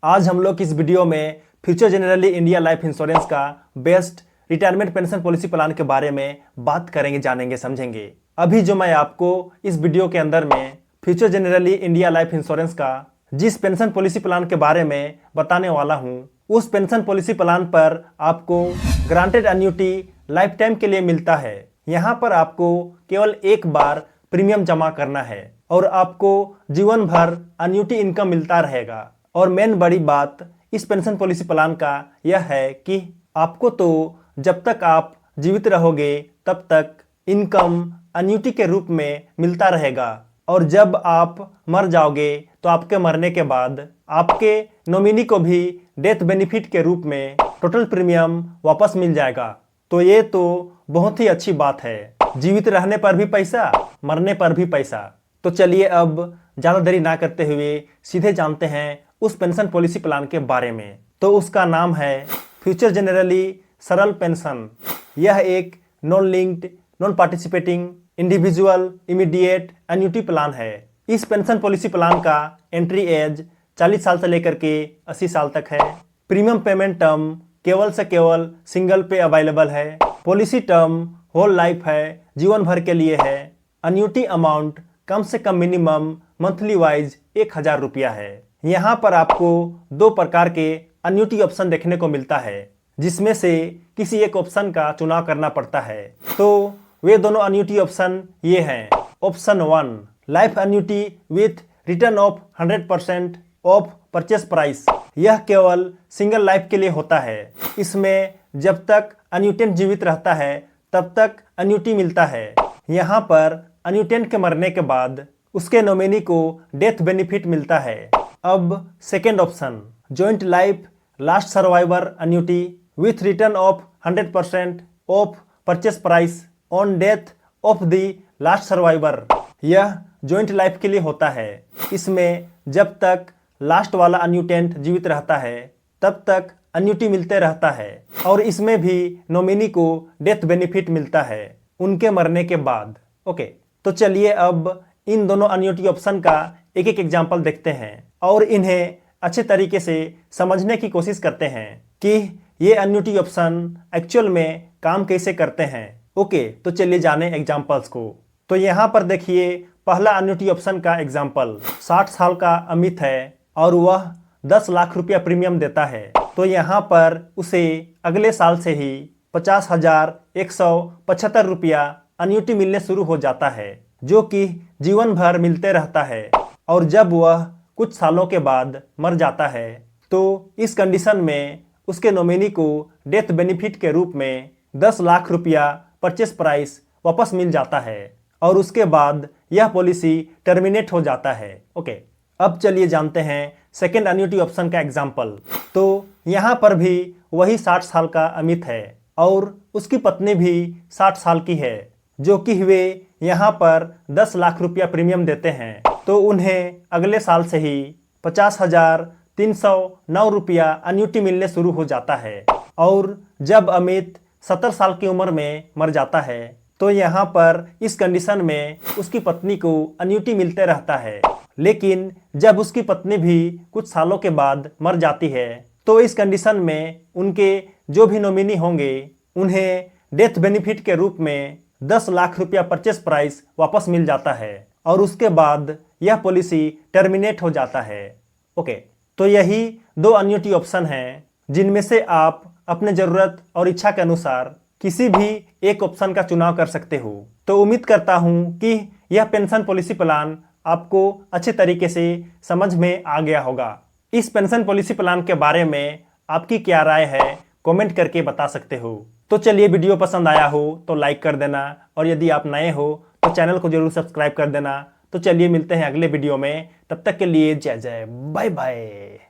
आज हम लोग इस वीडियो में future Generali India life insurance का best retirement pension policy plan के बारे में बात करेंगे, जानेंगे, समझेंगे। अभी जो मैं आपको इस वीडियो के अंदर में future Generali India life insurance का जिस पेंशन पॉलिसी प्लान के बारे में बताने वाला हूं, उस पेंशन पॉलिसी प्लान पर आपको ग्रांटेड एन्युटी लाइफ टाइम के लिए मिलता है। यहाँ पर आपको केवल एक बार प्रीमियम जमा करना है और आपको जीवन भर एन्युटी इनकम मिलता रहेगा। और मेन बड़ी बात इस पेंशन पॉलिसी प्लान का यह है कि आपको तो जब तक आप जीवित रहोगे तब तक इनकम एन्युटी के रूप में मिलता रहेगा, और जब आप मर जाओगे तो आपके मरने के बाद आपके नॉमिनी को भी डेथ बेनिफिट के रूप में टोटल प्रीमियम वापस मिल जाएगा। तो ये तो बहुत ही अच्छी बात है, जीवित रहने पर भी पैसा, मरने पर भी पैसा। तो चलिए अब ज़्यादा देरी ना करते हुए सीधे जानते हैं उस पेंशन पॉलिसी प्लान के बारे में। तो उसका नाम है फ्यूचर जनरली सरल पेंशन। यह एक non linked, non participating, individual immediate annuity plan है। इस पेंशन पॉलिसी प्लान का एंट्री एज 40 साल से लेकर के 80 साल तक है। प्रीमियम पेमेंट टर्म केवल से केवल सिंगल पे अवेलेबल है। पॉलिसी टर्म होल लाइफ है, जीवन भर के लिए है। एन्युटी अमाउंट कम से कम मिनिमम मंथली वाइज 1000 रुपया है। यहाँ पर आपको दो प्रकार के एन्युटी ऑप्शन देखने को मिलता है, जिसमें से किसी एक ऑप्शन का चुनाव करना पड़ता है। तो वे दोनों एन्युटी ऑप्शन ये हैं। Option 1 life annuity with return of 100% of purchase price. यह केवल सिंगल लाइफ के लिए होता है। इसमें जब तक एन्युटेंट जीवित रहता है तब तक एन्युटी मिलता है। यहाँ पर एन्युटेंट के मरने के बाद उसके नॉमिनी को डेथ बेनिफिट मिलता है। अब second option joint life last survivor annuity with return of 100% of purchase price on death of the last survivor. यह जॉइंट लाइफ के लिए होता है। इसमें जब तक लास्ट वाला एन्युटेंट जीवित रहता है तब तक एन्युटी मिलते रहता है, और इसमें भी नॉमिनी को डेथ बेनिफिट मिलता है उनके मरने के बाद। ओके, तो चलिए अब इन दोनों एन्युटी ऑप्शन का एक एक एग्जाम्पल देखते हैं और इन्हें अच्छे तरीके से समझने की कोशिश करते हैं कि ये एन्युटी ऑप्शन एक्चुअल में काम कैसे करते हैं। ओके, तो चलिए जाने एग्जाम्पल्स को। तो यहाँ पर देखिए, पहला एन्युटी ऑप्शन का एग्जाम्पल 60 साल का अमित है और वह 10 लाख रुपया प्रीमियम देता है। तो यहाँ पर उसे अगले साल से ही 50,175 रुपया एन्युटी मिलने शुरू हो जाता है, जो कि जीवन भर मिलते रहता है। और जब वह कुछ सालों के बाद मर जाता है तो इस कंडीशन में उसके नॉमिनी को डेथ बेनिफिट के रूप में 10 लाख रुपया परचेस प्राइस वापस मिल जाता है, और उसके बाद यह पॉलिसी टर्मिनेट हो जाता है। ओके, अब चलिए जानते हैं सेकेंड एन्युटी ऑप्शन का एग्जाम्पल। तो यहाँ पर भी वही 60 साल का अमित है और उसकी पत्नी भी 60 साल की है, जो कि वे यहाँ पर 10 लाख रुपया प्रीमियम देते हैं। तो उन्हें अगले साल से ही 50,309 रुपया एन्युटी मिलने शुरू हो जाता है। और जब अमित 70 साल की उम्र में मर जाता है तो यहाँ पर इस कंडीशन में उसकी पत्नी को एन्युटी मिलते रहता है। लेकिन जब उसकी पत्नी भी कुछ सालों के बाद मर जाती है तो इस कंडीशन में उनके जो भी नॉमिनी होंगे उन्हें डेथ बेनिफिट के रूप में 10 लाख रुपया परचेस प्राइस वापस मिल जाता है, और उसके बाद यह पॉलिसी टर्मिनेट हो जाता है। ओके, तो यही दो एन्युटी ऑप्शन हैं जिनमें से आप अपने ज़रूरत और इच्छा के अनुसार किसी भी एक ऑप्शन का चुनाव कर सकते हो। तो उम्मीद करता हूँ कि यह पेंशन पॉलिसी प्लान आपको अच्छे तरीके से समझ में आ गया होगा। इस पेंशन पॉलिसी प्लान के बारे में आपकी क्या राय है, कमेंट करके बता सकते हो। तो चलिए, वीडियो पसंद आया हो तो लाइक कर देना, और यदि आप नए हो तो चैनल को जरूर सब्सक्राइब कर देना। तो चलिए मिलते हैं अगले वीडियो में, तब तक के लिए जय जय, बाय बाय।